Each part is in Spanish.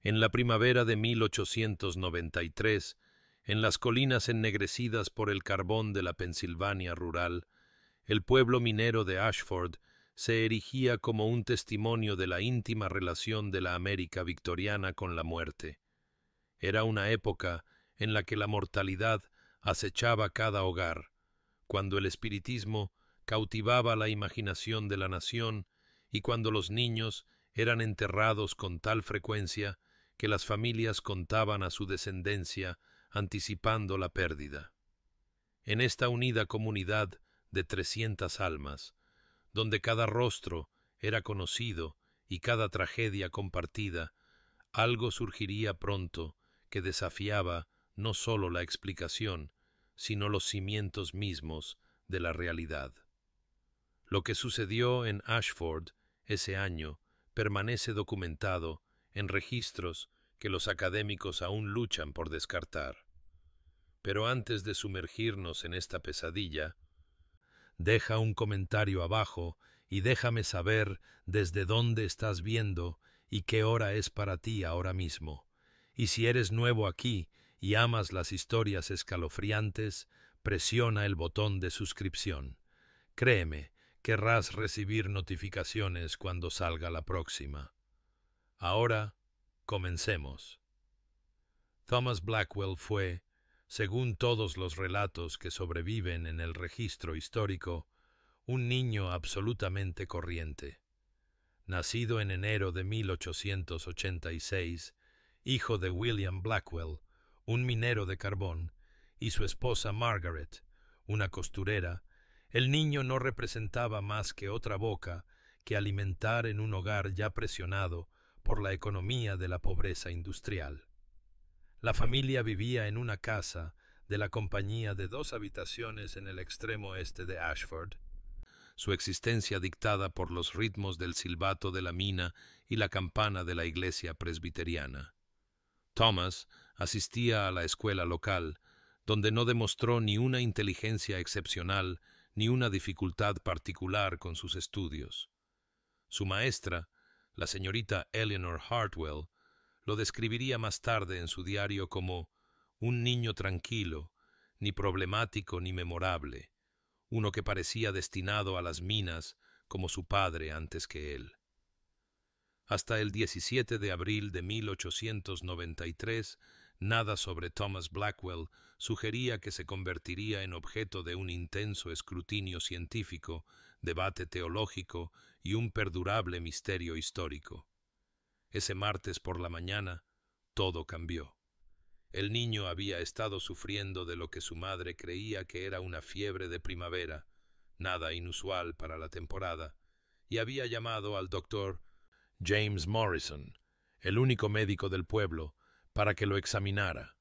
En la primavera de 1893, en las colinas ennegrecidas por el carbón de la Pensilvania rural, el pueblo minero de Ashford se erigía como un testimonio de la íntima relación de la América victoriana con la muerte. Era una época en la que la mortalidad acechaba cada hogar, cuando el espiritismo cautivaba la imaginación de la nación y cuando los niños eran enterrados con tal frecuencia que las familias contaban a su descendencia anticipando la pérdida. En esta unida comunidad de 300 almas, donde cada rostro era conocido y cada tragedia compartida, algo surgiría pronto que desafiaba no sólo la explicación, sino los cimientos mismos de la realidad. Lo que sucedió en Ashford ese año permanece documentado en registros que los académicos aún luchan por descartar. Pero antes de sumergirnos en esta pesadilla, deja un comentario abajo y déjame saber desde dónde estás viendo y qué hora es para ti ahora mismo. Y si eres nuevo aquí y amas las historias escalofriantes, presiona el botón de suscripción. Créeme, querrás recibir notificaciones cuando salga la próxima. Ahora, comencemos. Thomas Blackwell fue, según todos los relatos que sobreviven en el registro histórico, un niño absolutamente corriente. Nacido en enero de 1886, hijo de William Blackwell, un minero de carbón, y su esposa Margaret, una costurera, el niño no representaba más que otra boca que alimentar en un hogar ya presionado por la economía de la pobreza industrial. La familia vivía en una casa de la compañía de 2 habitaciones en el extremo este de Ashford, su existencia dictada por los ritmos del silbato de la mina y la campana de la iglesia presbiteriana. Thomas asistía a la escuela local, donde no demostró ni una inteligencia excepcional ni una dificultad particular con sus estudios. Su maestra, la señorita Eleanor Hartwell, lo describiría más tarde en su diario como un niño tranquilo, ni problemático ni memorable, uno que parecía destinado a las minas como su padre antes que él. Hasta el 17 de abril de 1893, nada sobre Thomas Blackwell sugería que se convertiría en objeto de un intenso escrutinio científico, debate teológico y un perdurable misterio histórico. Ese martes por la mañana, todo cambió. El niño había estado sufriendo de lo que su madre creía que era una fiebre de primavera, nada inusual para la temporada, y había llamado al doctor James Morrison, el único médico del pueblo, para que lo examinara.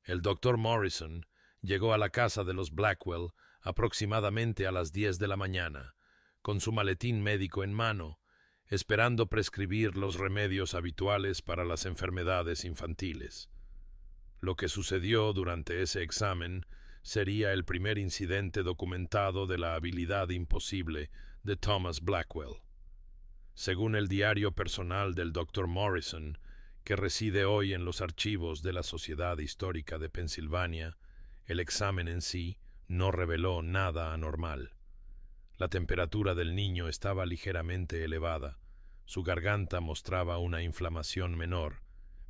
El doctor Morrison llegó a la casa de los Blackwell aproximadamente a las 10 de la mañana, con su maletín médico en mano, esperando prescribir los remedios habituales para las enfermedades infantiles. Lo que sucedió durante ese examen sería el primer incidente documentado de la habilidad imposible de Thomas Blackwell. Según el diario personal del Dr. Morrison, que reside hoy en los archivos de la Sociedad Histórica de Pensilvania, el examen en sí no reveló nada anormal. La temperatura del niño estaba ligeramente elevada, su garganta mostraba una inflamación menor,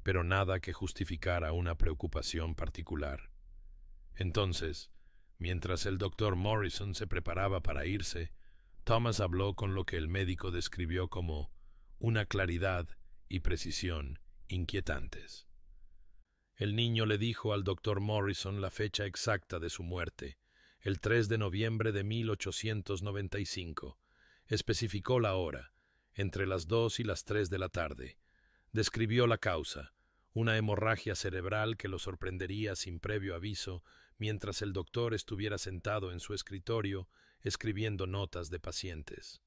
pero nada que justificara una preocupación particular. Entonces, mientras el doctor Morrison se preparaba para irse, Thomas habló con lo que el médico describió como una claridad y precisión inquietantes. El niño le dijo al doctor Morrison la fecha exacta de su muerte, el 3 de noviembre de 1895. Especificó la hora, entre las 2 y las 3 de la tarde. Describió la causa, una hemorragia cerebral que lo sorprendería sin previo aviso mientras el doctor estuviera sentado en su escritorio escribiendo notas de pacientes.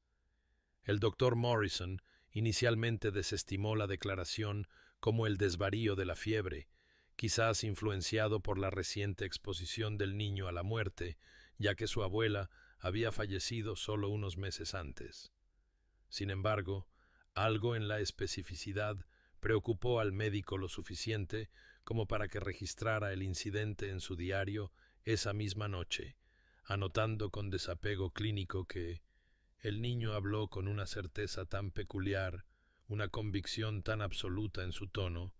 El doctor Morrison inicialmente desestimó la declaración como el desvarío de la fiebre, quizás influenciado por la reciente exposición del niño a la muerte, ya que su abuela había fallecido solo unos meses antes. Sin embargo, algo en la especificidad preocupó al médico lo suficiente como para que registrara el incidente en su diario esa misma noche, anotando con desapego clínico que el niño habló con una certeza tan peculiar, una convicción tan absoluta en su tono,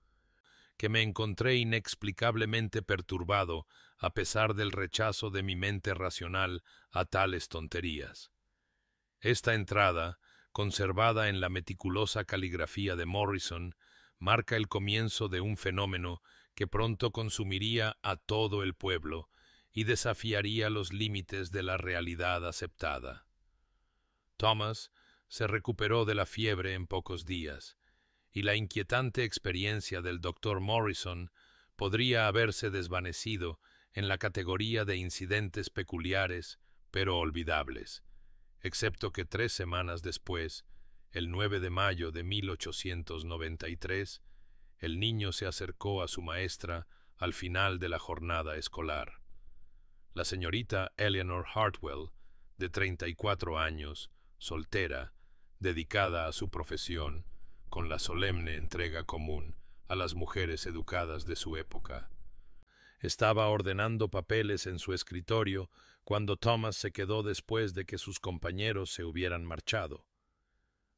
que me encontré inexplicablemente perturbado a pesar del rechazo de mi mente racional a tales tonterías. Esta entrada, conservada en la meticulosa caligrafía de Morrison, marca el comienzo de un fenómeno que pronto consumiría a todo el pueblo y desafiaría los límites de la realidad aceptada. Thomas se recuperó de la fiebre en pocos días, y la inquietante experiencia del doctor Morrison podría haberse desvanecido en la categoría de incidentes peculiares pero olvidables, excepto que 3 semanas después, el 9 de mayo de 1893, el niño se acercó a su maestra al final de la jornada escolar. La señorita Eleanor Hartwell, de 34 años, soltera, dedicada a su profesión, con la solemne entrega común a las mujeres educadas de su época. Estaba ordenando papeles en su escritorio cuando Thomas se quedó después de que sus compañeros se hubieran marchado.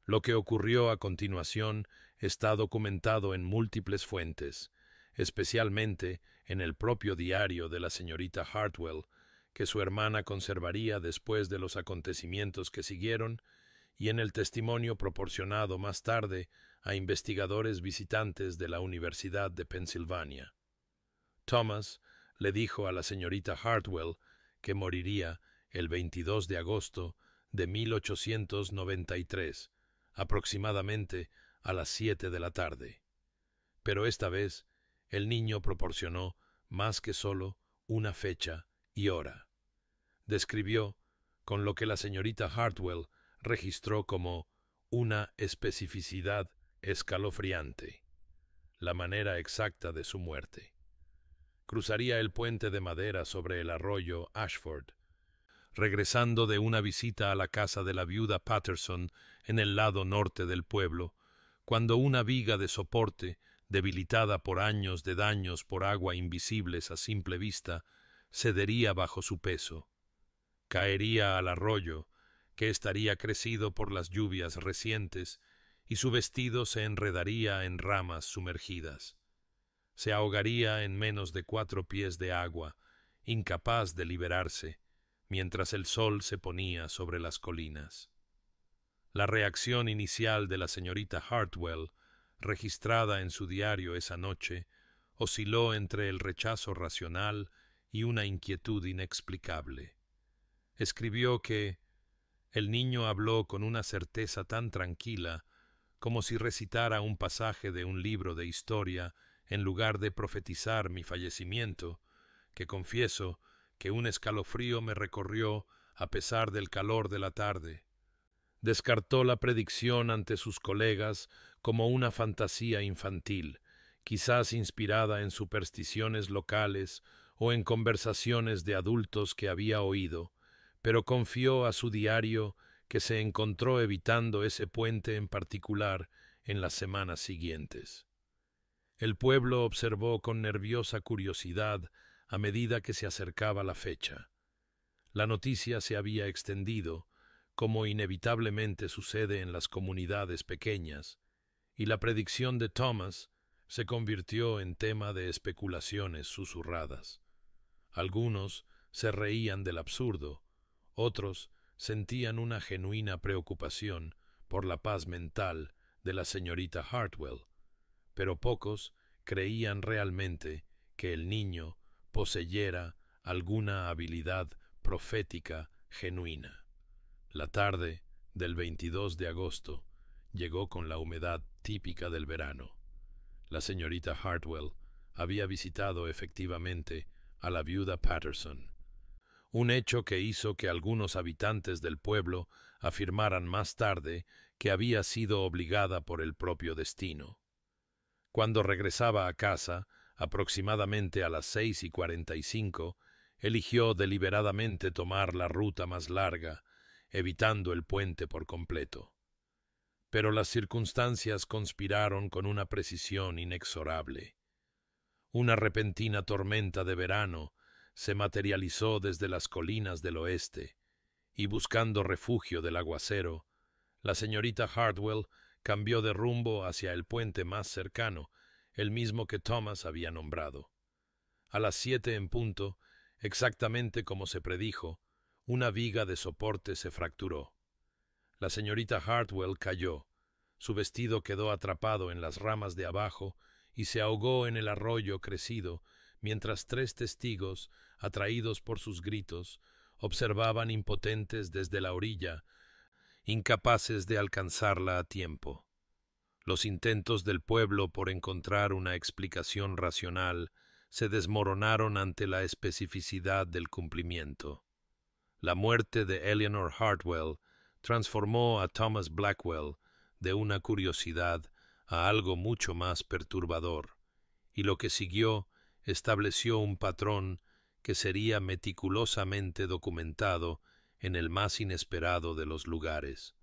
Lo que ocurrió a continuación está documentado en múltiples fuentes, especialmente en el propio diario de la señorita Hartwell, que su hermana conservaría después de los acontecimientos que siguieron, y en el testimonio proporcionado más tarde a investigadores visitantes de la Universidad de Pensilvania. Thomas le dijo a la señorita Hartwell que moriría el 22 de agosto de 1893, aproximadamente a las 7 de la tarde. Pero esta vez el niño proporcionó más que solo una fecha y hora. Describió, con lo que la señorita Hartwell registró como una especificidad escalofriante, la manera exacta de su muerte. Cruzaría el puente de madera sobre el arroyo Ashford, regresando de una visita a la casa de la viuda Patterson en el lado norte del pueblo, cuando una viga de soporte, debilitada por años de daños por agua invisibles a simple vista, cedería bajo su peso. Caería al arroyo, que estaría crecido por las lluvias recientes, y su vestido se enredaría en ramas sumergidas. Se ahogaría en menos de 4 pies de agua, incapaz de liberarse, mientras el sol se ponía sobre las colinas. La reacción inicial de la señorita Hartwell, registrada en su diario esa noche, osciló entre el rechazo racional y una inquietud inexplicable. Escribió que el niño habló con una certeza tan tranquila como si recitara un pasaje de un libro de historia en lugar de profetizar mi fallecimiento, que confieso que un escalofrío me recorrió a pesar del calor de la tarde. Descartó la predicción ante sus colegas como una fantasía infantil, quizás inspirada en supersticiones locales o en conversaciones de adultos que había oído, pero confió a su diario que se encontró evitando ese puente en particular en las semanas siguientes. El pueblo observó con nerviosa curiosidad a medida que se acercaba la fecha. La noticia se había extendido, como inevitablemente sucede en las comunidades pequeñas, y la predicción de Thomas se convirtió en tema de especulaciones susurradas. Algunos se reían del absurdo, otros sentían una genuina preocupación por la paz mental de la señorita Hartwell, pero pocos creían realmente que el niño poseyera alguna habilidad profética genuina. La tarde del 22 de agosto llegó con la humedad típica del verano. La señorita Hartwell había visitado efectivamente a la viuda Patterson, un hecho que hizo que algunos habitantes del pueblo afirmaran más tarde que había sido obligada por el propio destino. Cuando regresaba a casa, aproximadamente a las 6:45, eligió deliberadamente tomar la ruta más larga, evitando el puente por completo. pero las circunstancias conspiraron con una precisión inexorable. Una repentina tormenta de verano se materializó desde las colinas del oeste, y buscando refugio del aguacero, la señorita Hartwell cambió de rumbo hacia el puente más cercano, el mismo que Thomas había nombrado. A las 7 en punto, exactamente como se predijo, una viga de soporte se fracturó. La señorita Hartwell cayó, su vestido quedó atrapado en las ramas de abajo y se ahogó en el arroyo crecido, mientras 3 testigos, atraídos por sus gritos, observaban impotentes desde la orilla, incapaces de alcanzarla a tiempo. Los intentos del pueblo por encontrar una explicación racional se desmoronaron ante la especificidad del cumplimiento. La muerte de Eleanor Hartwell transformó a Thomas Blackwell de una curiosidad a algo mucho más perturbador, y lo que siguió estableció un patrón que sería meticulosamente documentado en el más inesperado de los lugares: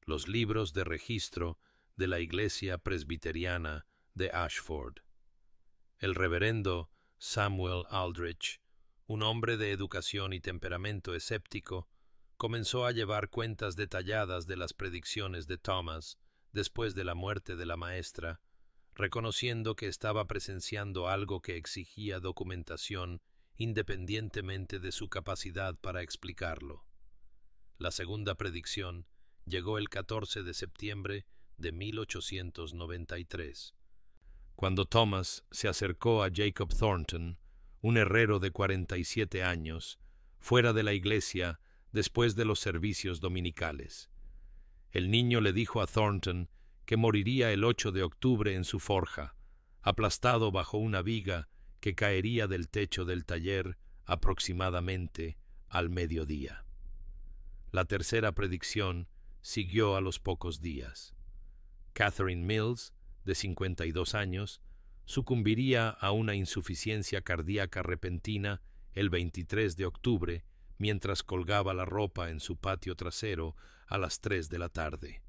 los libros de registro de la Iglesia Presbiteriana de Ashford. El reverendo Samuel Aldrich, un hombre de educación y temperamento escéptico, comenzó a llevar cuentas detalladas de las predicciones de Thomas después de la muerte de la maestra, reconociendo que estaba presenciando algo que exigía documentación independientemente de su capacidad para explicarlo. La segunda predicción llegó el 14 de septiembre de 1893, cuando Thomas se acercó a Jacob Thornton, un herrero de 47 años, fuera de la iglesia después de los servicios dominicales. El niño le dijo a Thornton que moriría el 8 de octubre en su forja, aplastado bajo una viga que caería del techo del taller aproximadamente al mediodía. La tercera predicción siguió a los pocos días. Catherine Mills, de 52 años, sucumbiría a una insuficiencia cardíaca repentina el 23 de octubre mientras colgaba la ropa en su patio trasero a las 3 de la tarde.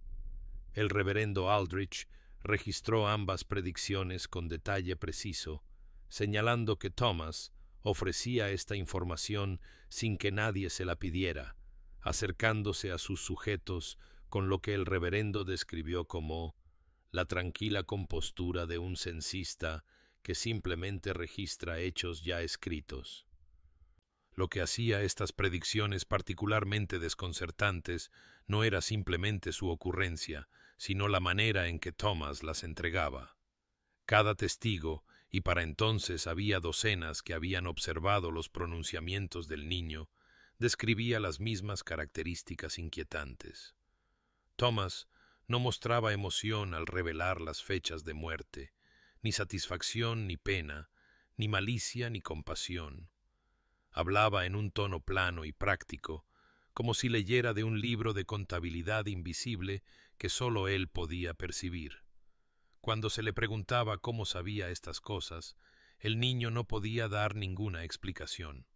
El reverendo Aldrich registró ambas predicciones con detalle preciso, señalando que Thomas ofrecía esta información sin que nadie se la pidiera, acercándose a sus sujetos con lo que el reverendo describió como la tranquila compostura de un censista que simplemente registra hechos ya escritos. Lo que hacía estas predicciones particularmente desconcertantes no era simplemente su ocurrencia, sino la manera en que Thomas las entregaba. Cada testigo, y para entonces había docenas que habían observado los pronunciamientos del niño, describía las mismas características inquietantes. Thomas no mostraba emoción al revelar las fechas de muerte, ni satisfacción ni pena, ni malicia ni compasión. Hablaba en un tono plano y práctico, como si leyera de un libro de contabilidad invisible que sólo él podía percibir. Cuando se le preguntaba cómo sabía estas cosas, el niño no podía dar ninguna explicación.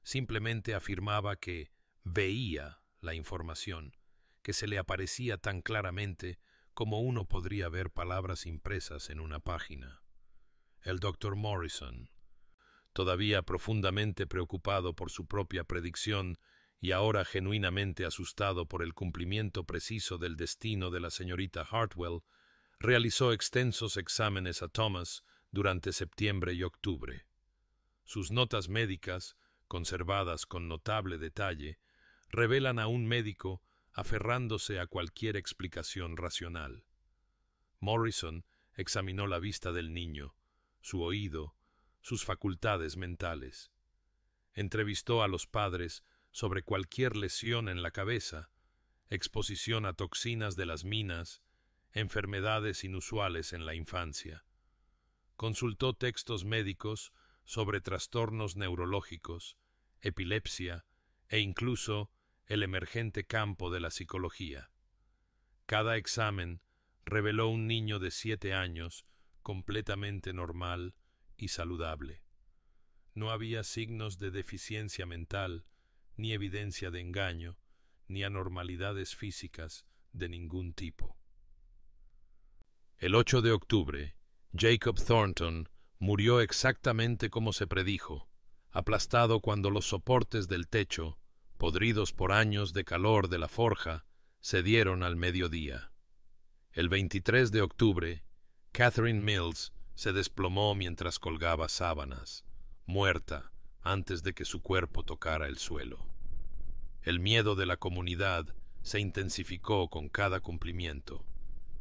Simplemente afirmaba que veía la información, que se le aparecía tan claramente como uno podría ver palabras impresas en una página. El doctor Morrison, todavía profundamente preocupado por su propia predicción y ahora genuinamente asustado por el cumplimiento preciso del destino de la señorita Hartwell, realizó extensos exámenes a Thomas durante septiembre y octubre. Sus notas médicas, conservadas con notable detalle, revelan a un médico aferrándose a cualquier explicación racional. Morrison examinó la vista del niño, su oído, sus facultades mentales. Entrevistó a los padres sobre cualquier lesión en la cabeza, exposición a toxinas de las minas, enfermedades inusuales en la infancia. Consultó textos médicos sobre trastornos neurológicos, epilepsia e incluso el emergente campo de la psicología. Cada examen reveló un niño de 7 años completamente normal y saludable. No había signos de deficiencia mental, ni evidencia de engaño, ni anormalidades físicas de ningún tipo. El 8 de octubre, Jacob Thornton murió exactamente como se predijo, aplastado cuando los soportes del techo, podridos por años de calor de la forja, cedieron al mediodía. El 23 de octubre, Catherine Mills se desplomó mientras colgaba sábanas, muerta antes de que su cuerpo tocara el suelo. El miedo de la comunidad se intensificó con cada cumplimiento,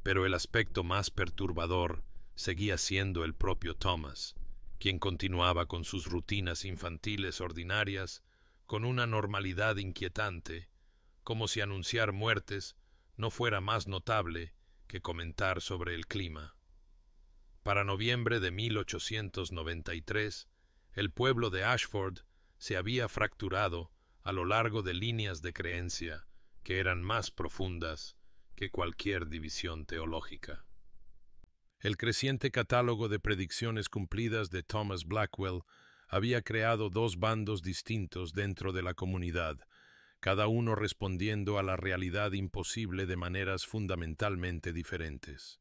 pero el aspecto más perturbador seguía siendo el propio Thomas, quien continuaba con sus rutinas infantiles ordinarias con una normalidad inquietante, como si anunciar muertes no fuera más notable que comentar sobre el clima. Para noviembre de 1893, el pueblo de Ashford se había fracturado a lo largo de líneas de creencia que eran más profundas que cualquier división teológica. El creciente catálogo de predicciones cumplidas de Thomas Blackwell había creado dos bandos distintos dentro de la comunidad, cada uno respondiendo a la realidad imposible de maneras fundamentalmente diferentes.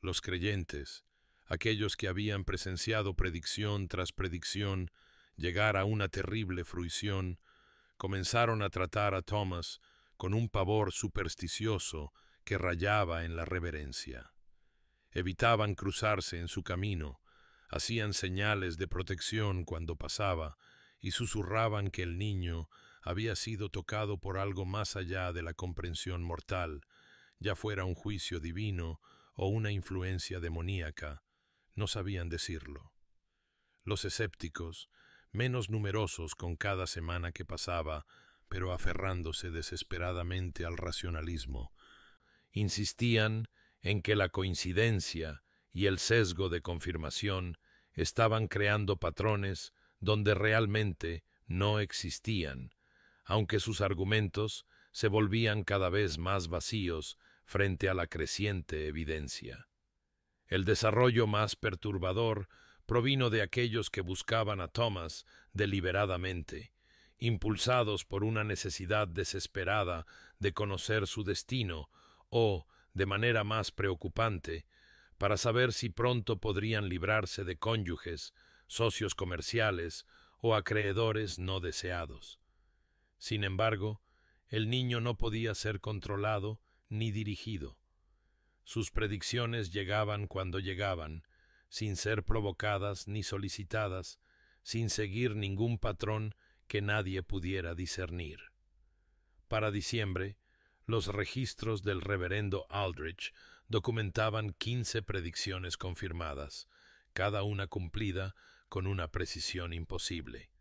Los creyentes, aquellos que habían presenciado predicción tras predicción llegar a una terrible fruición, comenzaron a tratar a Thomas con un pavor supersticioso que rayaba en la reverencia. Evitaban cruzarse en su camino, hacían señales de protección cuando pasaba y susurraban que el niño había sido tocado por algo más allá de la comprensión mortal, ya fuera un juicio divino o una influencia demoníaca. No sabían decirlo. Los escépticos, menos numerosos con cada semana que pasaba, pero aferrándose desesperadamente al racionalismo, insistían en que la coincidencia y el sesgo de confirmación estaban creando patrones donde realmente no existían, aunque sus argumentos se volvían cada vez más vacíos frente a la creciente evidencia. El desarrollo más perturbador provino de aquellos que buscaban a Thomas deliberadamente, impulsados por una necesidad desesperada de conocer su destino o, de manera más preocupante, para saber si pronto podrían librarse de cónyuges, socios comerciales o acreedores no deseados. Sin embargo, el niño no podía ser controlado ni dirigido. Sus predicciones llegaban cuando llegaban, sin ser provocadas ni solicitadas, sin seguir ningún patrón que nadie pudiera discernir. Para diciembre, los registros del reverendo Aldrich documentaban 15 predicciones confirmadas, cada una cumplida con una precisión imposible.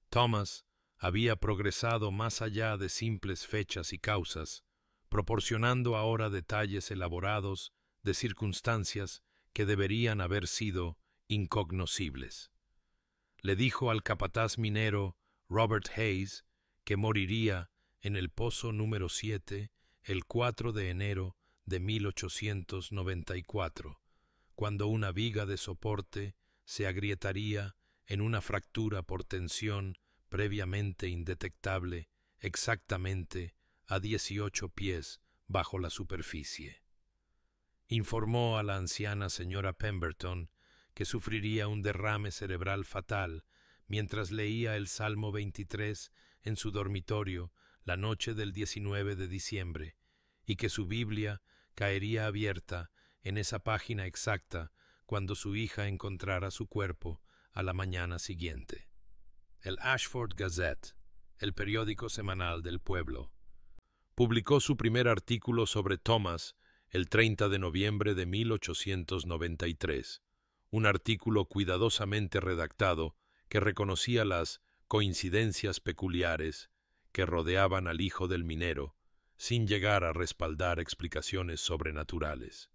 Thomas había progresado más allá de simples fechas y causas, proporcionando ahora detalles elaborados de circunstancias que deberían haber sido incognoscibles. Le dijo al capataz minero Robert Hayes que moriría en el pozo número 7 el 4 de enero de 1894, cuando una viga de soporte se agrietaría en una fractura por tensión previamente indetectable exactamente a 18 pies bajo la superficie. Informó a la anciana señora Pemberton que sufriría un derrame cerebral fatal mientras leía el Salmo 23 en su dormitorio la noche del 19 de diciembre y que su Biblia caería abierta en esa página exacta cuando su hija encontrara su cuerpo a la mañana siguiente. El Ashford Gazette, el periódico semanal del pueblo, publicó su primer artículo sobre Thomas el 30 de noviembre de 1893, un artículo cuidadosamente redactado que reconocía las coincidencias peculiares que rodeaban al hijo del minero, sin llegar a respaldar explicaciones sobrenaturales.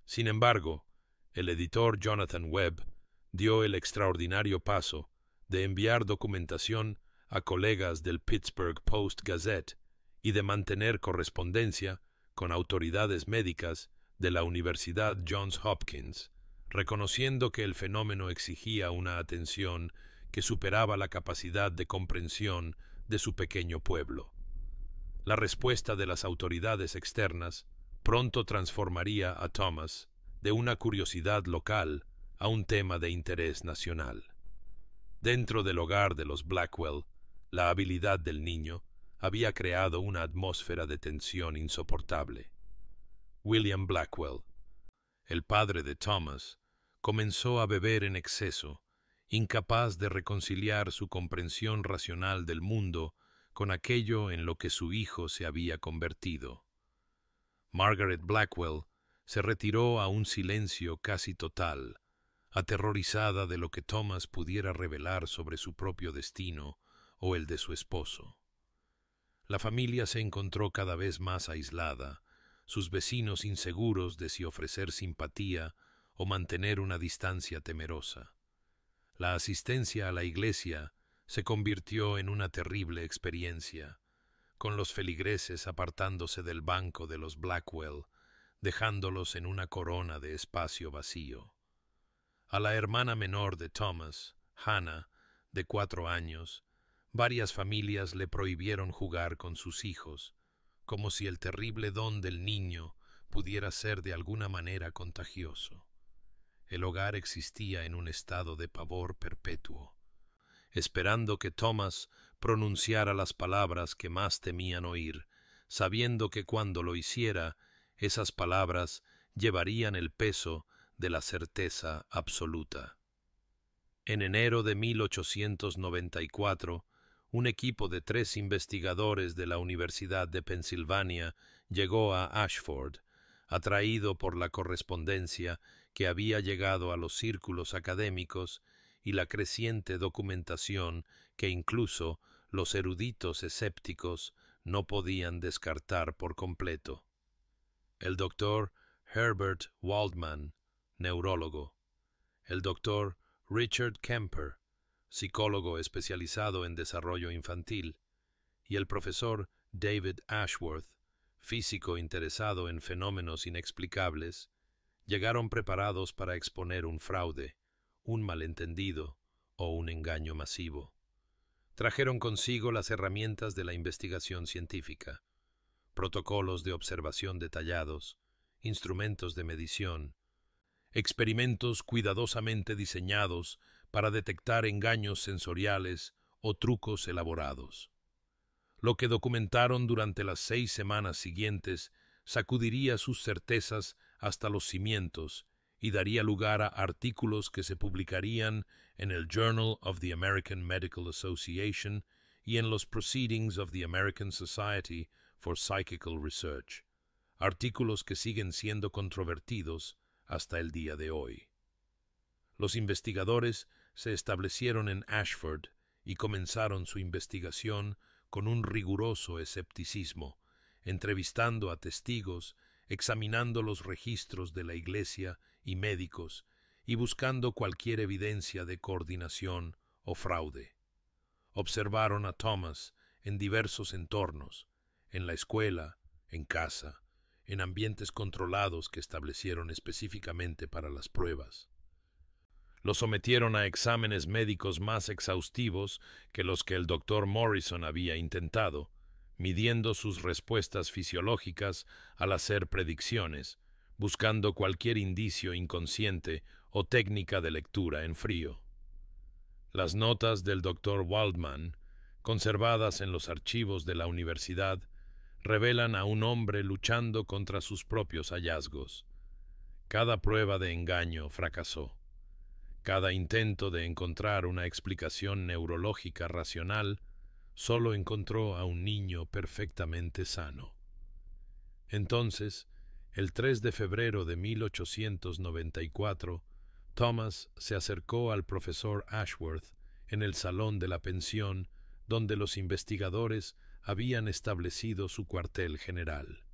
Sin embargo, el editor Jonathan Webb dio el extraordinario paso de enviar documentación a colegas del Pittsburgh Post-Gazette y de mantener correspondencia con autoridades médicas de la Universidad Johns Hopkins, reconociendo que el fenómeno exigía una atención que superaba la capacidad de comprensión de su pequeño pueblo. La respuesta de las autoridades externas, pronto transformaría a Thomas de una curiosidad local a un tema de interés nacional. Dentro del hogar de los Blackwell, la habilidad del niño había creado una atmósfera de tensión insoportable. William Blackwell, el padre de Thomas, comenzó a beber en exceso, incapaz de reconciliar su comprensión racional del mundo con aquello en lo que su hijo se había convertido. Margaret Blackwell se retiró a un silencio casi total, aterrorizada de lo que Thomas pudiera revelar sobre su propio destino o el de su esposo. La familia se encontró cada vez más aislada, sus vecinos inseguros de si ofrecer simpatía o mantener una distancia temerosa. La asistencia a la iglesia se convirtió en una terrible experiencia, con los feligreses apartándose del banco de los Blackwell, dejándolos en una corona de espacio vacío. A la hermana menor de Thomas, Hannah, de 4 años, varias familias le prohibieron jugar con sus hijos, como si el terrible don del niño pudiera ser de alguna manera contagioso. El hogar existía en un estado de pavor perpetuo, esperando que Thomas pronunciara las palabras que más temían oír, sabiendo que cuando lo hiciera, esas palabras llevarían el peso de la certeza absoluta. En enero de 1894, un equipo de 3 investigadores de la Universidad de Pensilvania llegó a Ashford, atraído por la correspondencia que había llegado a los círculos académicos y la creciente documentación que incluso los eruditos escépticos no podían descartar por completo. El doctor Herbert Waldman, neurólogo, el doctor Richard Kemper, psicólogo especializado en desarrollo infantil, y el profesor David Ashworth, físico interesado en fenómenos inexplicables, llegaron preparados para exponer un fraude, un malentendido o un engaño masivo. Trajeron consigo las herramientas de la investigación científica, protocolos de observación detallados, instrumentos de medición, experimentos cuidadosamente diseñados para detectar engaños sensoriales o trucos elaborados. Lo que documentaron durante las 6 semanas siguientes sacudiría sus certezas hasta los cimientos y daría lugar a artículos que se publicarían en el Journal of the American Medical Association y en los Proceedings of the American Society for Psychical Research, artículos que siguen siendo controvertidos hasta el día de hoy. Los investigadores se establecieron en Ashford y comenzaron su investigación con un riguroso escepticismo, entrevistando a testigos, examinando los registros de la iglesia y médicos y buscando cualquier evidencia de coordinación o fraude. Observaron a Thomas en diversos entornos, en la escuela, en casa, en ambientes controlados que establecieron específicamente para las pruebas. Lo sometieron a exámenes médicos más exhaustivos que los que el doctor Morrison había intentado, midiendo sus respuestas fisiológicas al hacer predicciones, buscando cualquier indicio inconsciente o técnica de lectura en frío. Las notas del doctor Waldman, conservadas en los archivos de la universidad, revelan a un hombre luchando contra sus propios hallazgos. Cada prueba de engaño fracasó. Cada intento de encontrar una explicación neurológica racional solo encontró a un niño perfectamente sano. Entonces, el 3 de febrero de 1894, Thomas se acercó al profesor Ashworth en el salón de la pensión donde los investigadores habían establecido su cuartel general.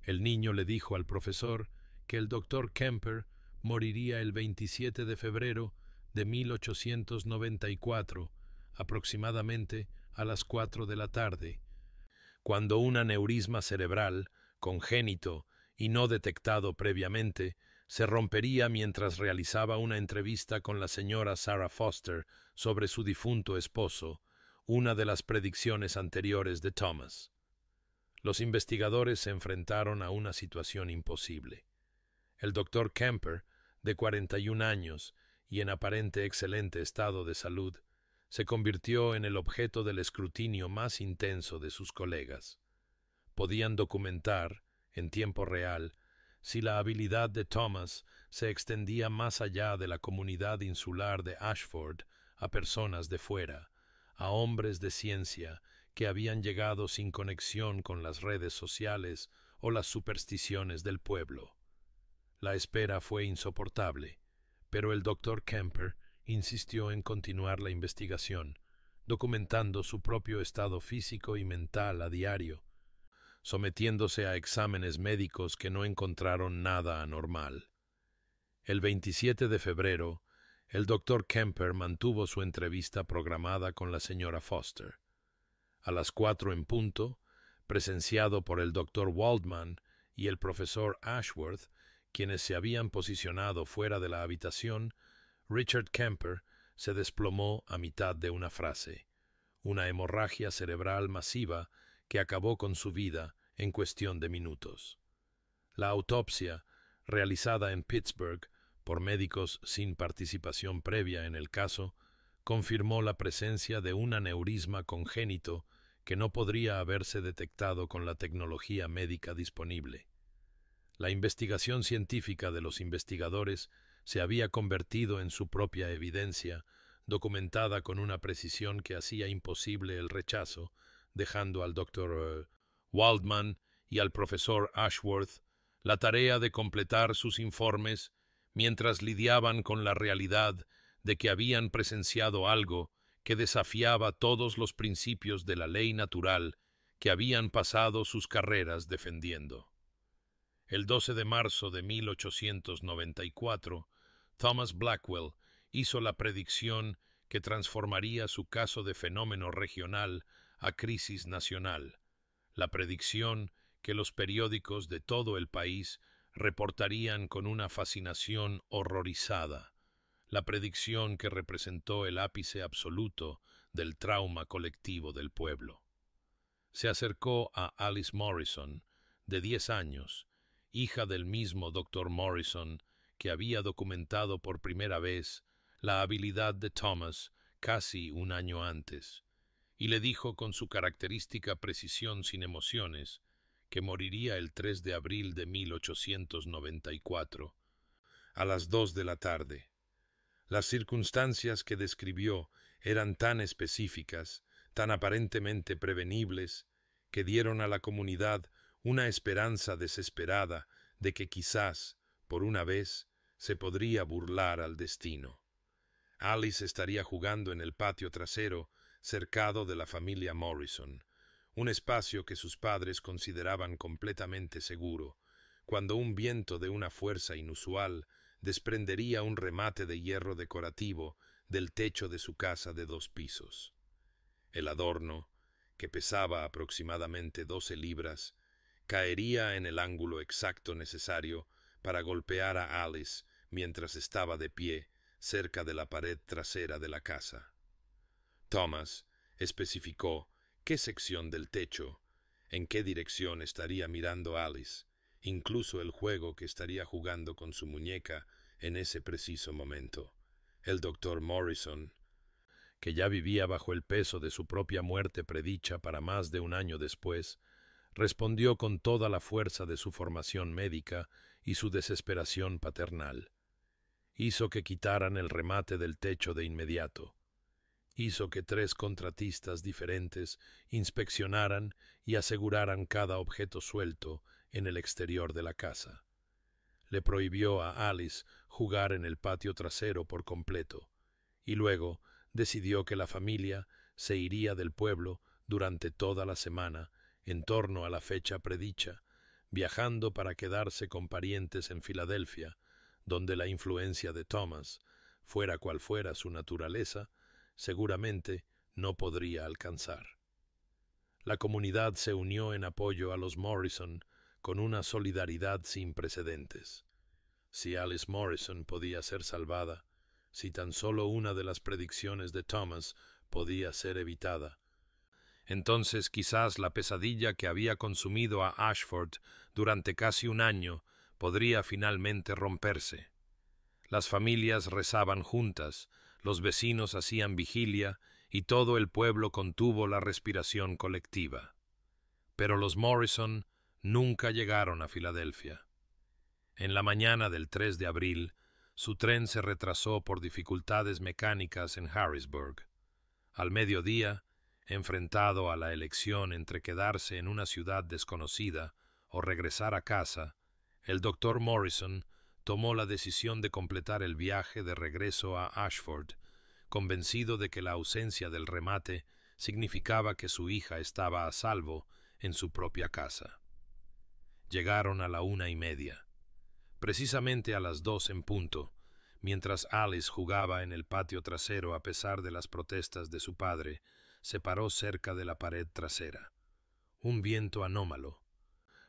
El niño le dijo al profesor que el doctor Kemper moriría el 27 de febrero de 1894, aproximadamente a las 4 de la tarde, cuando un aneurisma cerebral, congénito y no detectado previamente, se rompería mientras realizaba una entrevista con la señora Sarah Foster sobre su difunto esposo, una de las predicciones anteriores de Thomas. Los investigadores se enfrentaron a una situación imposible. El doctor Kemper, de 41 años y en aparente excelente estado de salud, se convirtió en el objeto del escrutinio más intenso de sus colegas. Podían documentar, en tiempo real, si la habilidad de Thomas se extendía más allá de la comunidad insular de Ashford a personas de fuera, a hombres de ciencia que habían llegado sin conexión con las redes sociales o las supersticiones del pueblo. La espera fue insoportable, pero el doctor Kemper insistió en continuar la investigación, documentando su propio estado físico y mental a diario, sometiéndose a exámenes médicos que no encontraron nada anormal. El 27 de febrero, el doctor Kemper mantuvo su entrevista programada con la señora Foster. A las 4 en punto, presenciado por el doctor Waldman y el profesor Ashworth, quienes se habían posicionado fuera de la habitación, Richard Kemper se desplomó a mitad de una frase, una hemorragia cerebral masiva que acabó con su vida en cuestión de minutos. La autopsia, realizada en Pittsburgh por médicos sin participación previa en el caso, confirmó la presencia de un aneurisma congénito que no podría haberse detectado con la tecnología médica disponible. La investigación científica de los investigadores se había convertido en su propia evidencia, documentada con una precisión que hacía imposible el rechazo, dejando al doctor Waldman y al profesor Ashworth la tarea de completar sus informes mientras lidiaban con la realidad de que habían presenciado algo que desafiaba todos los principios de la ley natural que habían pasado sus carreras defendiendo. El 12 de marzo de 1894, Thomas Blackwell hizo la predicción que transformaría su caso de fenómeno regional a crisis nacional, la predicción que los periódicos de todo el país reportarían con una fascinación horrorizada, la predicción que representó el ápice absoluto del trauma colectivo del pueblo. Se acercó a Alice Morrison, de 10 años, hija del mismo Dr. Morrison, que había documentado por primera vez la habilidad de Thomas casi un año antes, y le dijo con su característica precisión sin emociones que moriría el 3 de abril de 1894, a las 2 de la tarde. Las circunstancias que describió eran tan específicas, tan aparentemente prevenibles, que dieron a la comunidad una esperanza desesperada de que quizás, por una vez, se podría burlar al destino. Alice estaría jugando en el patio trasero, cercado de la familia Morrison, un espacio que sus padres consideraban completamente seguro, cuando un viento de una fuerza inusual desprendería un remate de hierro decorativo del techo de su casa de 2 pisos. El adorno, que pesaba aproximadamente 12 libras, caería en el ángulo exacto necesario para golpear a Alice mientras estaba de pie cerca de la pared trasera de la casa. Thomas especificó qué sección del techo, en qué dirección estaría mirando Alice, incluso el juego que estaría jugando con su muñeca en ese preciso momento. El doctor Morrison, que ya vivía bajo el peso de su propia muerte predicha para más de un año después, respondió con toda la fuerza de su formación médica y su desesperación paternal. Hizo que quitaran el remate del techo de inmediato. Hizo que 3 contratistas diferentes inspeccionaran y aseguraran cada objeto suelto en el exterior de la casa. Le prohibió a Alice jugar en el patio trasero por completo, y luego decidió que la familia se iría del pueblo durante toda la semana en torno a la fecha predicha, viajando para quedarse con parientes en Filadelfia, donde la influencia de Thomas, fuera cual fuera su naturaleza, seguramente no podría alcanzar. La comunidad se unió en apoyo a los Morrison con una solidaridad sin precedentes. Si Alice Morrison podía ser salvada, si tan solo una de las predicciones de Thomas podía ser evitada, Entonces quizás la pesadilla que había consumido a Ashford durante casi un año podría finalmente romperse. Las familias rezaban juntas, los vecinos hacían vigilia y todo el pueblo contuvo la respiración colectiva. Pero los Morrison nunca llegaron a Filadelfia. En la mañana del 3 de abril, su tren se retrasó por dificultades mecánicas en Harrisburg. Al mediodía, enfrentado a la elección entre quedarse en una ciudad desconocida o regresar a casa, el doctor Morrison tomó la decisión de completar el viaje de regreso a Ashford, convencido de que la ausencia del remate significaba que su hija estaba a salvo en su propia casa. Llegaron a la 1:30. Precisamente a las 2 en punto, mientras Alice jugaba en el patio trasero a pesar de las protestas de su padre, se paró cerca de la pared trasera. Un viento anómalo,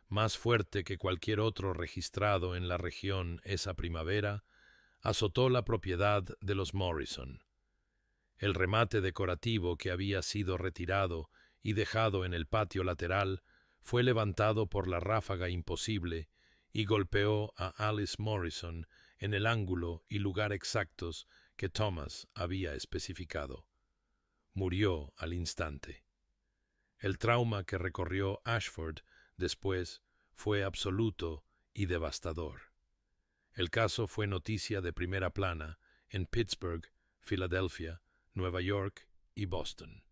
más fuerte que cualquier otro registrado en la región esa primavera, azotó la propiedad de los Morrison. El remate decorativo que había sido retirado y dejado en el patio lateral fue levantado por la ráfaga imposible y golpeó a Alice Morrison en el ángulo y lugar exactos que Thomas había especificado. Murió al instante. El trauma que recorrió Ashford después fue absoluto y devastador. El caso fue noticia de primera plana en Pittsburgh, Filadelfia, Nueva York y Boston.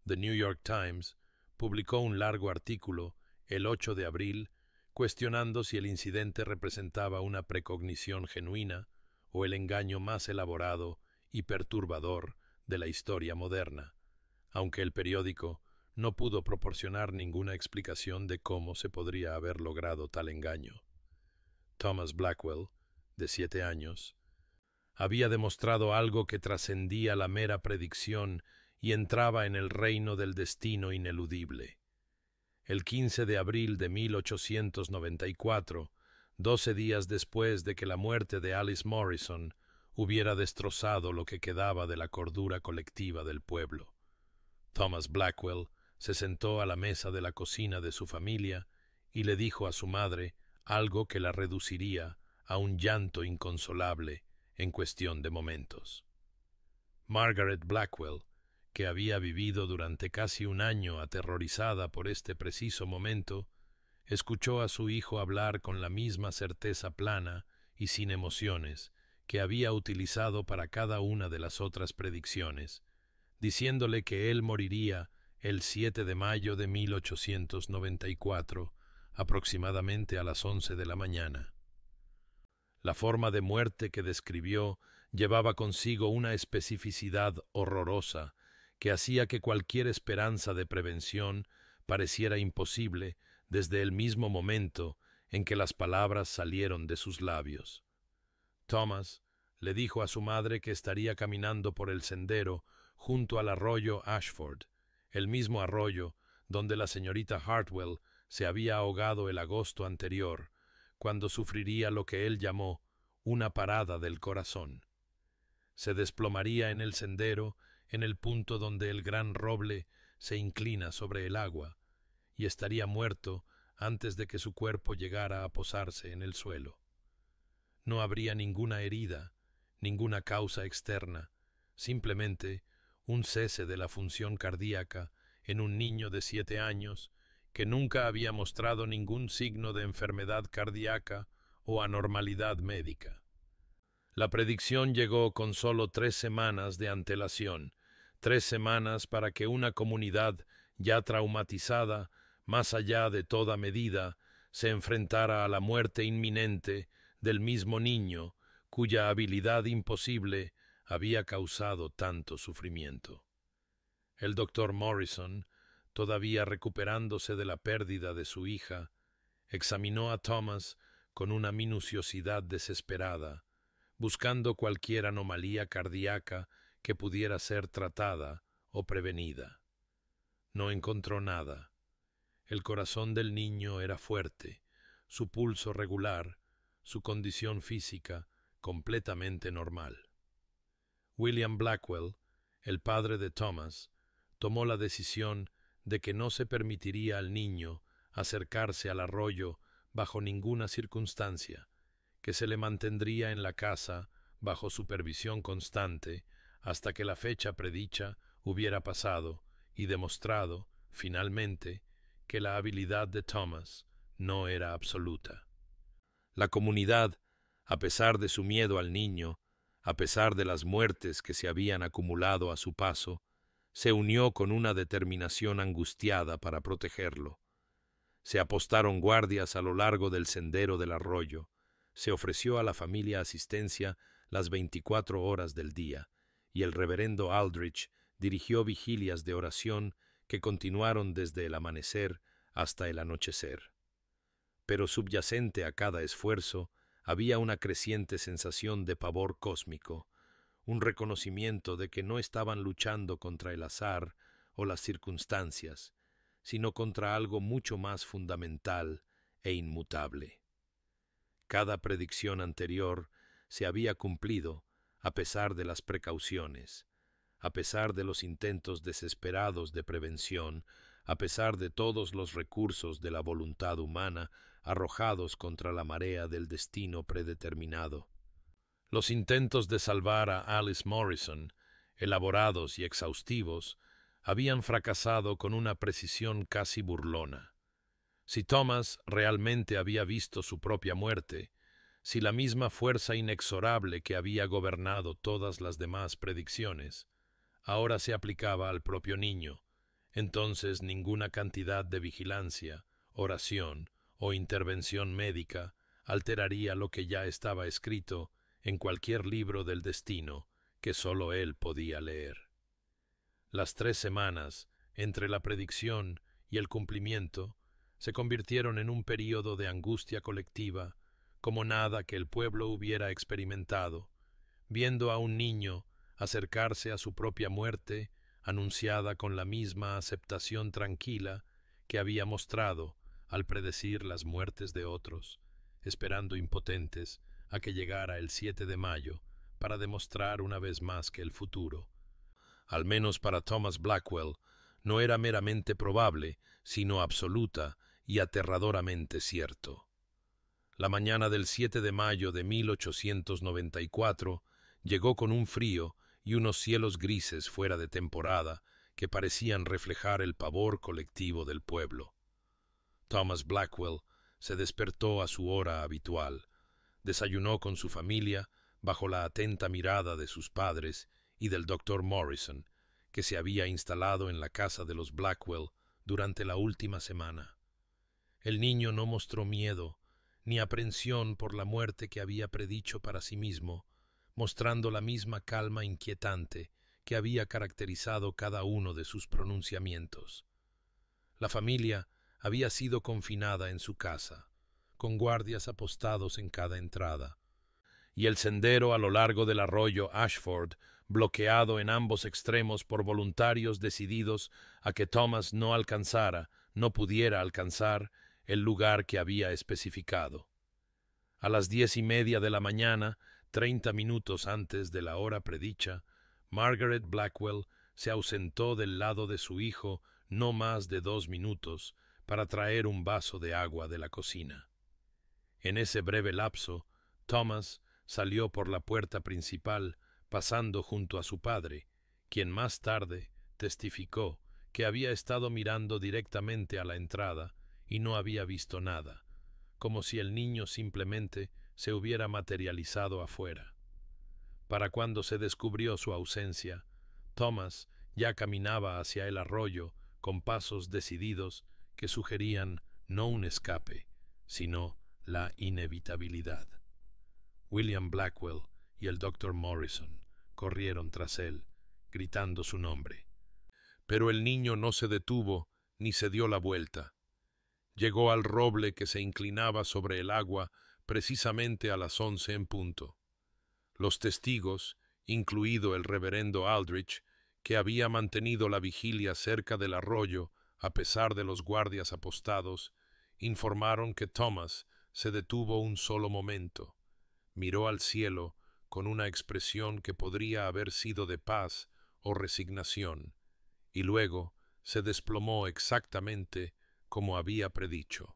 The New York Times publicó un largo artículo el 8 de abril cuestionando si el incidente representaba una precognición genuina o el engaño más elaborado y perturbador de la historia moderna, aunque el periódico no pudo proporcionar ninguna explicación de cómo se podría haber logrado tal engaño. Thomas Blackwell, de 7 años, había demostrado algo que trascendía la mera predicción y entraba en el reino del destino ineludible. El 15 de abril de 1894, 12 días después de que la muerte de Alice Morrison hubiera destrozado lo que quedaba de la cordura colectiva del pueblo, Thomas Blackwell se sentó a la mesa de la cocina de su familia y le dijo a su madre algo que la reduciría a un llanto inconsolable en cuestión de momentos. Margaret Blackwell, que había vivido durante casi un año aterrorizada por este preciso momento, escuchó a su hijo hablar con la misma certeza plana y sin emociones que había utilizado para cada una de las otras predicciones, diciéndole que él moriría el 7 de mayo de 1894, aproximadamente a las 11 de la mañana. La forma de muerte que describió llevaba consigo una especificidad horrorosa que hacía que cualquier esperanza de prevención pareciera imposible desde el mismo momento en que las palabras salieron de sus labios. Thomas le dijo a su madre que estaría caminando por el sendero junto al arroyo Ashford, el mismo arroyo donde la señorita Hartwell se había ahogado el agosto anterior, cuando sufriría lo que él llamó una parada del corazón. Se desplomaría en el sendero en el punto donde el gran roble se inclina sobre el agua, y estaría muerto antes de que su cuerpo llegara a posarse en el suelo. No habría ninguna herida, ninguna causa externa, simplemente un cese de la función cardíaca en un niño de 7 años que nunca había mostrado ningún signo de enfermedad cardíaca o anormalidad médica. La predicción llegó con solo 3 semanas de antelación, 3 semanas para que una comunidad ya traumatizada, más allá de toda medida, se enfrentara a la muerte inminente del mismo niño cuya habilidad imposible había causado tanto sufrimiento. El doctor Morrison, todavía recuperándose de la pérdida de su hija, examinó a Thomas con una minuciosidad desesperada, buscando cualquier anomalía cardíaca que pudiera ser tratada o prevenida. No encontró nada. El corazón del niño era fuerte, su pulso regular, su condición física completamente normal. William Blackwell, el padre de Thomas, tomó la decisión de que no se permitiría al niño acercarse al arroyo bajo ninguna circunstancia, que se le mantendría en la casa bajo supervisión constante hasta que la fecha predicha hubiera pasado y demostrado, finalmente, que la habilidad de Thomas no era absoluta. La comunidad, a pesar de su miedo al niño, a pesar de las muertes que se habían acumulado a su paso, se unió con una determinación angustiada para protegerlo. Se apostaron guardias a lo largo del sendero del arroyo, se ofreció a la familia asistencia las 24 horas del día, y el reverendo Aldrich dirigió vigilias de oración que continuaron desde el amanecer hasta el anochecer. Pero subyacente a cada esfuerzo había una creciente sensación de pavor cósmico, un reconocimiento de que no estaban luchando contra el azar o las circunstancias, sino contra algo mucho más fundamental e inmutable. Cada predicción anterior se había cumplido a pesar de las precauciones, a pesar de los intentos desesperados de prevención, a pesar de todos los recursos de la voluntad humana arrojados contra la marea del destino predeterminado. Los intentos de salvar a Alice Morrison, elaborados y exhaustivos, habían fracasado con una precisión casi burlona. Si Thomas realmente había visto su propia muerte, si la misma fuerza inexorable que había gobernado todas las demás predicciones, ahora se aplicaba al propio niño, entonces ninguna cantidad de vigilancia, oración o intervención médica alteraría lo que ya estaba escrito en cualquier libro del destino que sólo él podía leer. Las 3 semanas entre la predicción y el cumplimiento se convirtieron en un período de angustia colectiva como nada que el pueblo hubiera experimentado, viendo a un niño acercarse a su propia muerte, anunciada con la misma aceptación tranquila que había mostrado al predecir las muertes de otros, esperando impotentes a que llegara el 7 de mayo para demostrar una vez más que el futuro, al menos para Thomas Blackwell, no era meramente probable, sino absoluta y aterradoramente cierto. La mañana del 7 de mayo de 1894 llegó con un frío y unos cielos grises fuera de temporada que parecían reflejar el pavor colectivo del pueblo. Thomas Blackwell se despertó a su hora habitual, desayunó con su familia bajo la atenta mirada de sus padres y del doctor Morrison, que se había instalado en la casa de los Blackwell durante la última semana. El niño no mostró miedo ni aprensión por la muerte que había predicho para sí mismo, mostrando la misma calma inquietante que había caracterizado cada uno de sus pronunciamientos. La familia había sido confinada en su casa, con guardias apostados en cada entrada, y el sendero a lo largo del arroyo Ashford bloqueado en ambos extremos por voluntarios decididos a que Thomas no pudiera alcanzar el lugar que había especificado. A las 10:30 de la mañana, 30 minutos antes de la hora predicha, Margaret Blackwell se ausentó del lado de su hijo no más de 2 minutos para traer un vaso de agua de la cocina. En ese breve lapso, Thomas salió por la puerta principal, pasando junto a su padre, quien más tarde testificó que había estado mirando directamente a la entrada y no había visto nada, como si el niño simplemente se hubiera materializado afuera. Para cuando se descubrió su ausencia, Thomas ya caminaba hacia el arroyo con pasos decididos que sugerían no un escape, sino la inevitabilidad. William Blackwell y el doctor Morrison corrieron tras él, gritando su nombre. Pero el niño no se detuvo ni se dio la vuelta. Llegó al roble que se inclinaba sobre el agua precisamente a las 11 en punto. Los testigos, incluido el reverendo Aldrich, que había mantenido la vigilia cerca del arroyo a pesar de los guardias apostados, informaron que Thomas se detuvo un solo momento, miró al cielo con una expresión que podría haber sido de paz o resignación, y luego se desplomó exactamente como había predicho.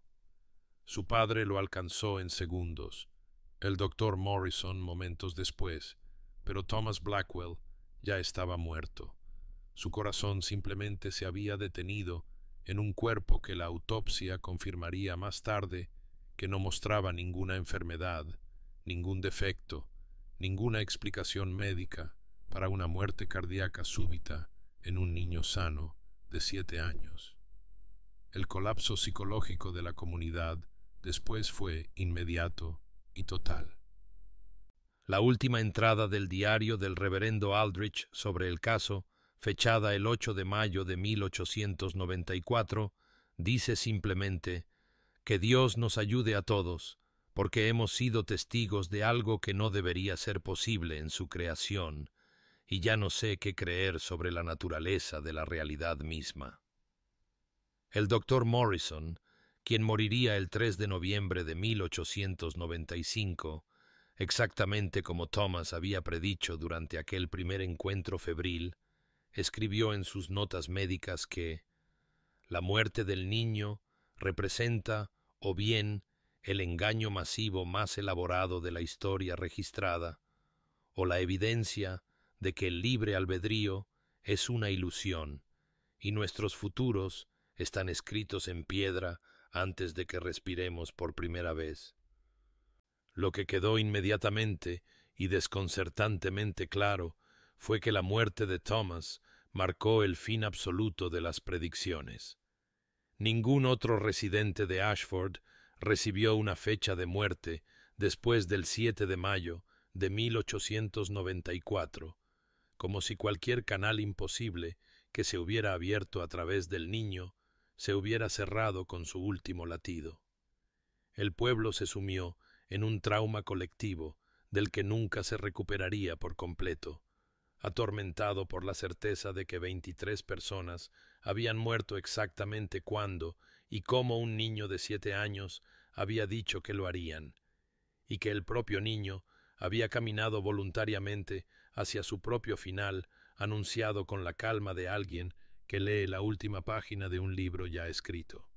Su padre lo alcanzó en segundos, el doctor Morrison momentos después, pero Thomas Blackwell ya estaba muerto. Su corazón simplemente se había detenido en un cuerpo que la autopsia confirmaría más tarde que no mostraba ninguna enfermedad, ningún defecto, ninguna explicación médica para una muerte cardíaca súbita en un niño sano de 7 años. El colapso psicológico de la comunidad después fue inmediato y total. La última entrada del diario del reverendo Aldrich sobre el caso, fechada el 8 de mayo de 1894, dice simplemente: «Que Dios nos ayude a todos, porque hemos sido testigos de algo que no debería ser posible en su creación, y ya no sé qué creer sobre la naturaleza de la realidad misma». El doctor Morrison, quien moriría el 3 de noviembre de 1895, exactamente como Thomas había predicho durante aquel primer encuentro febril, escribió en sus notas médicas que la muerte del niño representa o bien el engaño masivo más elaborado de la historia registrada, o la evidencia de que el libre albedrío es una ilusión, y nuestros futuros están escritos en piedra antes de que respiremos por primera vez. Lo que quedó inmediatamente y desconcertantemente claro fue que la muerte de Thomas marcó el fin absoluto de las predicciones. Ningún otro residente de Ashford recibió una fecha de muerte después del 7 de mayo de 1894, como si cualquier canal imposible que se hubiera abierto a través del niño se hubiera cerrado con su último latido. El pueblo se sumió en un trauma colectivo del que nunca se recuperaría por completo, atormentado por la certeza de que 23 personas habían muerto exactamente cuando y cómo un niño de 7 años había dicho que lo harían, y que el propio niño había caminado voluntariamente hacia su propio final, anunciado con la calma de alguien que lee la última página de un libro ya escrito.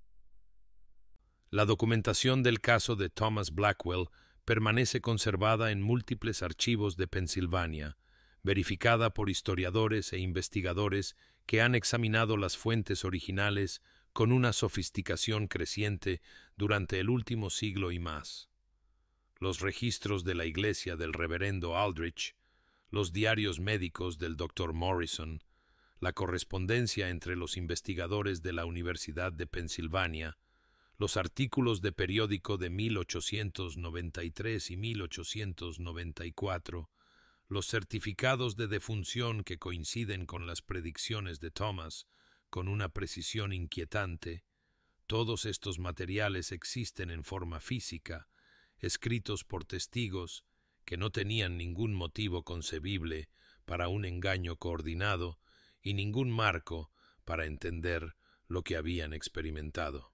La documentación del caso de Thomas Blackwell permanece conservada en múltiples archivos de Pensilvania, verificada por historiadores e investigadores que han examinado las fuentes originales con una sofisticación creciente durante el último siglo y más. Los registros de la iglesia del reverendo Aldrich, los diarios médicos del Dr. Morrison, la correspondencia entre los investigadores de la Universidad de Pensilvania, los artículos de periódico de 1893 y 1894, los certificados de defunción que coinciden con las predicciones de Thomas con una precisión inquietante, todos estos materiales existen en forma física, escritos por testigos que no tenían ningún motivo concebible para un engaño coordinado y ningún marco para entender lo que habían experimentado.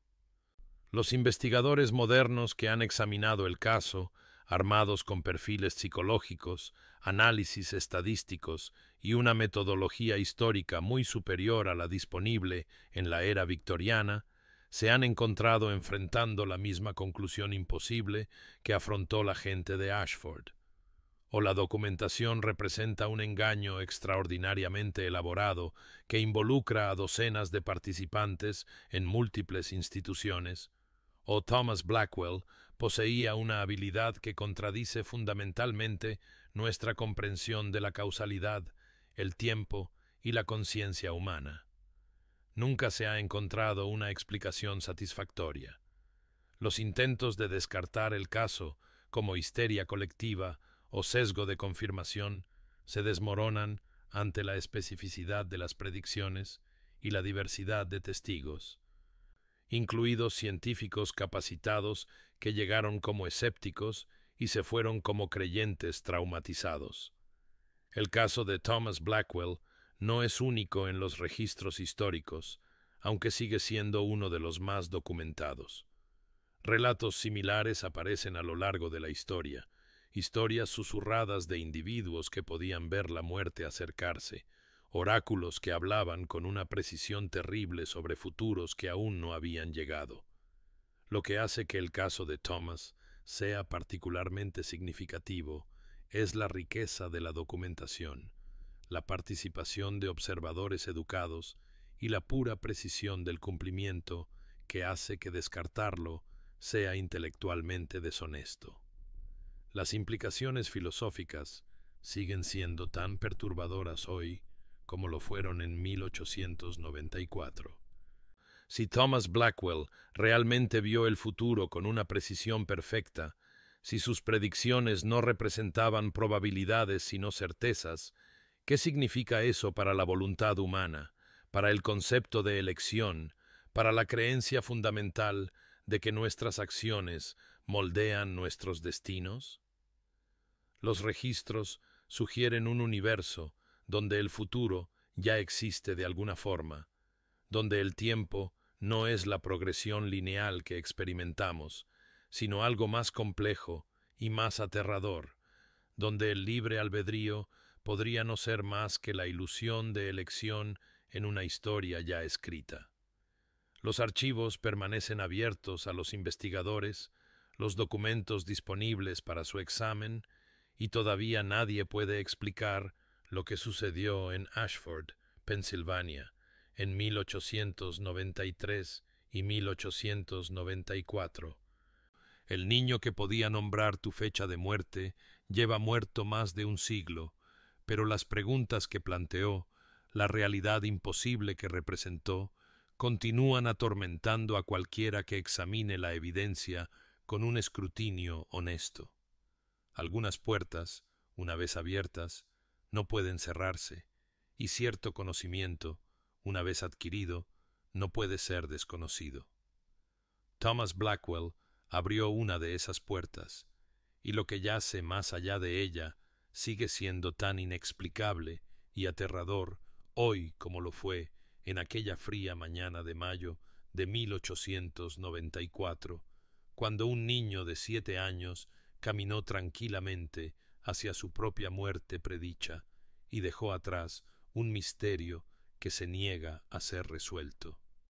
Los investigadores modernos que han examinado el caso, armados con perfiles psicológicos, análisis estadísticos y una metodología histórica muy superior a la disponible en la era victoriana, se han encontrado enfrentando la misma conclusión imposible que afrontó la gente de Ashford. O la documentación representa un engaño extraordinariamente elaborado que involucra a docenas de participantes en múltiples instituciones, o Thomas Blackwell poseía una habilidad que contradice fundamentalmente nuestra comprensión de la causalidad, el tiempo y la conciencia humana. Nunca se ha encontrado una explicación satisfactoria. Los intentos de descartar el caso como histeria colectiva o sesgo de confirmación se desmoronan ante la especificidad de las predicciones y la diversidad de testigos, incluidos científicos capacitados que llegaron como escépticos y se fueron como creyentes traumatizados. El caso de Thomas Blackwell no es único en los registros históricos, aunque sigue siendo uno de los más documentados. Relatos similares aparecen a lo largo de la historia, historias susurradas de individuos que podían ver la muerte acercarse, oráculos que hablaban con una precisión terrible sobre futuros que aún no habían llegado. Lo que hace que el caso de Thomas sea particularmente significativo es la riqueza de la documentación, la participación de observadores educados y la pura precisión del cumplimiento que hace que descartarlo sea intelectualmente deshonesto. Las implicaciones filosóficas siguen siendo tan perturbadoras hoy como lo fueron en 1894. Si Thomas Blackwell realmente vio el futuro con una precisión perfecta, si sus predicciones no representaban probabilidades sino certezas, ¿qué significa eso para la voluntad humana, para el concepto de elección, para la creencia fundamental de que nuestras acciones moldean nuestros destinos? Los registros sugieren un universo donde el futuro ya existe de alguna forma, donde el tiempo no es la progresión lineal que experimentamos, sino algo más complejo y más aterrador, donde el libre albedrío podría no ser más que la ilusión de elección en una historia ya escrita. Los archivos permanecen abiertos a los investigadores, los documentos disponibles para su examen, y todavía nadie puede explicar lo que sucedió en Ashford, Pensilvania, en 1893 y 1894. El niño que podía nombrar tu fecha de muerte lleva muerto más de un siglo, pero las preguntas que planteó, la realidad imposible que representó, continúan atormentando a cualquiera que examine la evidencia con un escrutinio honesto. Algunas puertas, una vez abiertas, no pueden cerrarse, y cierto conocimiento, una vez adquirido, no puede ser desconocido. Thomas Blackwell abrió una de esas puertas, y lo que yace más allá de ella sigue siendo tan inexplicable y aterrador hoy como lo fue en aquella fría mañana de mayo de 1894, cuando un niño de 7 años caminó tranquilamente hacia su propia muerte predicha y dejó atrás un misterio que se niega a ser resuelto.